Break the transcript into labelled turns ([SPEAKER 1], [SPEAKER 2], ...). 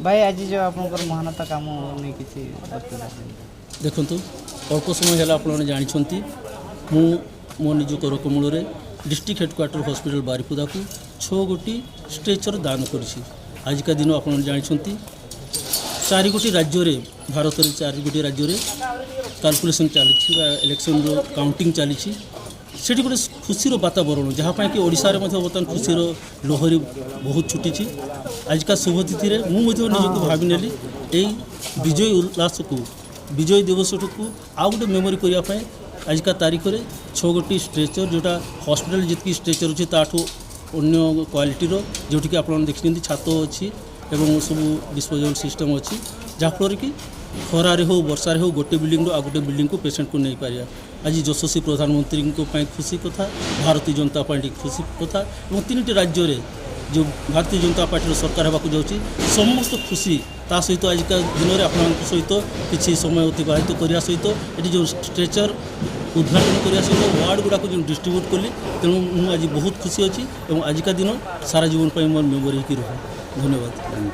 [SPEAKER 1] भाई आज जो आपनकर महानता काम नहीं किसी
[SPEAKER 2] देखु अल्प समय है आप जानते मो निज कर कमल डिस्ट्रिक्ट हेडक्वार्टर हॉस्पिटल बारिपदा को 6 गोटी स्ट्रेचर दान करी आजिका दिन आप जानते 4 गोटी राज्य भारत में 4 गोटी राज्य कैलकुलेशन चली इलेक्शन काउंटिंग चली से गोटे खुशी वातावरण जहाँपाई कि ओडिशा रे बर्तमान खुशी लहरी बहुत छुटी आजिका शुभतिथि मुझे निजक भावी नेली विजय उल्लास को विजय दिवस को आउ गोटे मेमोरी करने आजिका तारीख में 6 गोटी स्ट्रेचर जोटा हॉस्पिटल जी स्ट्रेचर अच्छे ताठू अन्य क्वालिटी जोटि आप देखते छात अच्छी एवं सब डिस्पोजेबल सिस्टम अच्छी जहाँफल कि खरारे हो वर्षारे हो गोटे बिल्डिंग आ गोटे बिल्डिंग को पेसेंट को नहीं पारिया आज यशस्वी प्रधानमंत्री खुशी कथा भारतीय जनता पार्टी खुशी कथा और 3टी राज्य में जो भारतीय जनता पार्टी सरकार होगा जाऊँगी समस्त खुशी ता सहित आजिका दिन में आप सहित किसी समय अतिबाहित करने सहित ये जो स्ट्रेचर उद्घाटन करने सहित वार्ड गुड़ाक जो डिस्ट्रीब्यूट कली तेणु मुझे आज बहुत खुशी अच्छी और आजिका दिन सारा जीवन पर मोर मेमोरी हो रहा। धन्यवाद।